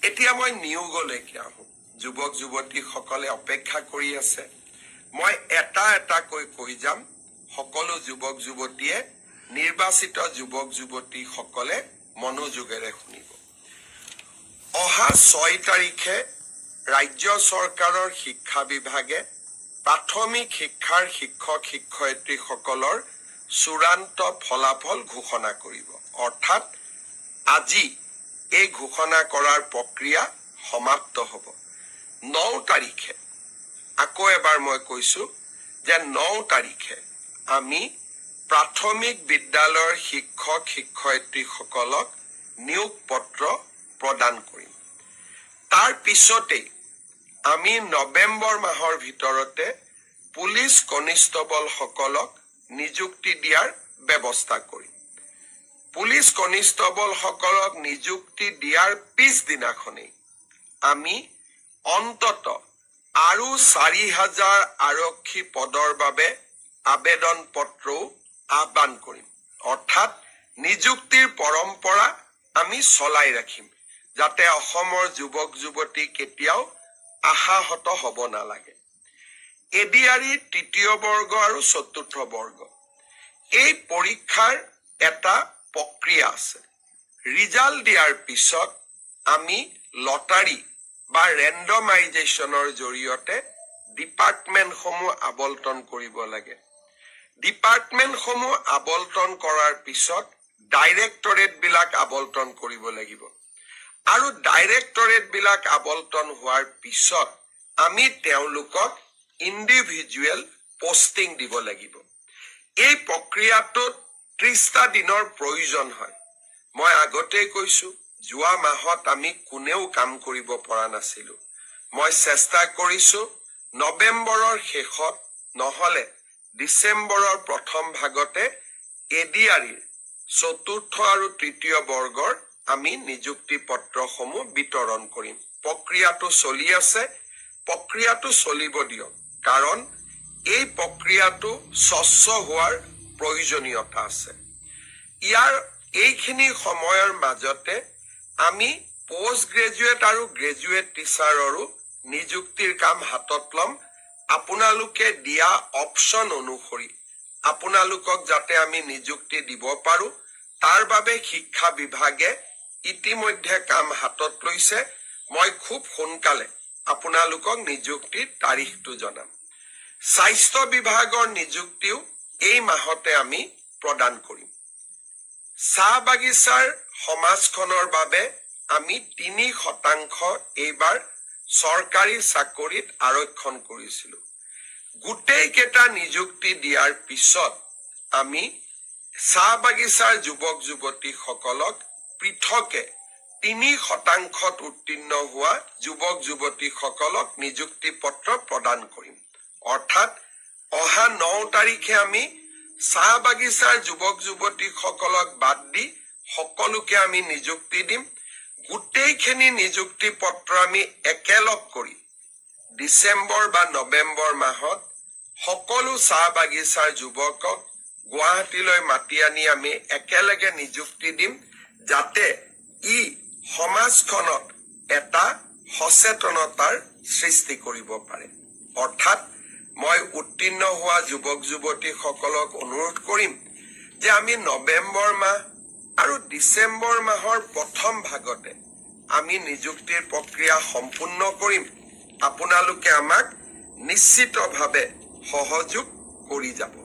এতিয়া মই নিয়োগলৈকে আহোঁ। যুৱক যুৱতীসকলে অপেক্ষা কৰি আছে। মই এটা কৈ যাম। সকলো যুৱক যুৱতীয়ে নিৰ্বাচিত যুৱক যুৱতীসকলে মনোযোগেৰে শুনিব। অহা 6 তাৰিখে ৰাজ্য চৰকাৰৰ শিক্ষা বিভাগে প্ৰাথমিক শিক্ষাৰ শিক্ষক শিক্ষয়িত্ৰীসকলৰ চূড়ান্ত ফলাফল ঘোষণা কৰিব। অৰ্থাৎ আজি এই ঘোষণা কৰাৰ প্ৰক্ৰিয়া সমাপ্ত হ'ব। 9 তাৰিখে আকৌ এবাৰ মই কৈছো যে 9 তাৰিখে আমি প্ৰাথমিক বিদ্যালয়ৰ শিক্ষক শিক্ষয়িত্ৰীসকলক নিয়োগ পত্ৰ প্ৰদান কৰিম। তাৰ পিছতে আমি নৱেম্বৰ মাহৰ ভিতৰতে পুলিচ কনিষ্টবলসকলক নিযুক্তি দিয়াৰ ব্যৱস্থা কৰিম। পুলিচ কনিষ্টবলসকলক নিযুক্তি দিয়াৰ পিছদিনাখনেই আমি অন্তত আৰু 4,000 আৰক্ষী পদৰ বাবে আবেদন পত্ৰও আহ্বান কৰিম। অৰ্থাৎ নিযুক্তিৰ পৰম্পৰা আমি চলাই ৰাখিম, যাতে অসমৰ যুৱক যুৱতী কেতিয়াও আশাহত হ'ব নালাগে। এডিআৰিৰ 3য় বৰ্গ আৰু 4ৰ্থ বৰ্গ এই পৰীক্ষাৰ এটা প্ৰক্ৰিয়া আছে। ৰিজাল্ট দিয়াৰ পিছত আমি লটাৰী বা ৰেণ্ডমাইজেশ্যনৰ জৰিয়তে ডিপাৰ্টমেণ্টসমূহ আবণ্টন কৰিব লাগে। ডিপাৰ্টমেণ্টসমূহ আবণ্টন কৰাৰ পিছত ডাইৰেক্টৰেটবিলাক আবণ্টন কৰিব লাগিব। আৰু ডাইৰেক্টৰেটবিলাক আবণ্টন হোৱাৰ পিছত আমি তেওঁলোকক ইণ্ডিভিজুৱেল পোষ্টিং দিব লাগিব। এই প্ৰক্ৰিয়াটোত 30টা দিনৰ প্ৰয়োজন হয়। মই আগতেই কৈছো, যোৱা মাহত আমি কোনেও কাম কৰিব পৰা নাছিলো। মই চেষ্টা কৰিছো নৱেম্বৰৰ শেষত নহলে ডিচেম্বৰৰ প্ৰথম ভাগতে এডিআৰিৰ 4ৰ্থ আৰু 3য় বৰ্গৰ আমি নিযুক্তি পত্ৰসমূহ বিতৰণ কৰিম। প্ৰক্ৰিয়াটো চলি আছে, প্ৰক্ৰিয়াটো চলিব দিয়ক, কাৰণ এই প্ৰক্ৰিয়াটো স্বচ্ছ হোৱাৰ প্ৰয়োজনীয়তা আছে। ইয়াৰ এইখিনি সময়ৰ মাজতে আমি পোষ্ট গ্ৰেজুৱেট আৰু গ্ৰেজুৱেট টিচাৰৰো নিযুক্তিৰ কাম হাতত ল'ম। আপোনালোকে দিয়া অপশ্যন অনুসৰি আপোনালোকক যাতে আমি নিযুক্তি দিব পাৰো, তাৰ বাবে শিক্ষা বিভাগে ইতিমধ্যে কাম হাতত লৈছে। মই খুব সোনকালে আপোনালোকক নিযুক্তিৰ তাৰিখটো জনাম। স্বাস্থ্য বিভাগৰ নিযুক্তিও এই মাহতে আমি প্ৰদান কৰিম। চাহ বাগিচাৰ সমাজখনৰ বাবে আমি 3% এইবাৰ চৰকাৰী চাকৰিত আৰক্ষণ কৰিছিলো। গোটেই কেইটা নিযুক্তি দিয়াৰ পিছত আমি চাহ বাগিচাৰ যুৱক যুৱতীসকলক পৃথকে 3% উত্তীৰ্ণ হোৱা যুৱক যুৱতীসকলক নিযুক্তি পত্ৰ প্ৰদান কৰিম। অৰ্থাৎ অহা 9 তাৰিখে আমি চাহ বাগিচাৰ যুৱক যুৱতীসকলক বাদ দি সকলোকে আমি নিযুক্তি দিম। গোটেইখিনি নিযুক্তি পত্ৰ আমি একেলগ কৰি ডিচেম্বৰ বা নৱেম্বৰ মাহত সকলো চাহ বাগিচাৰ যুৱকক গুৱাহাটীলৈ মাতি আনি আমি একেলগে নিযুক্তি দিম, যাতে ই সমাজখনত এটা সচেতনতাৰ সৃষ্টি কৰিব পাৰে। অৰ্থাৎ মই উত্তীৰ্ণ হোৱা যুৱক যুৱতীসকলক অনুৰোধ কৰিম যে আমি নৱেম্বৰ মাহ আৰু ডিচেম্বৰ মাহৰ প্ৰথম ভাগতে আমি নিযুক্তিৰ প্ৰক্ৰিয়া সম্পূৰ্ণ কৰিম। আপোনালোকে আমাক নিশ্চিতভাৱে সহযোগ কৰি যাব।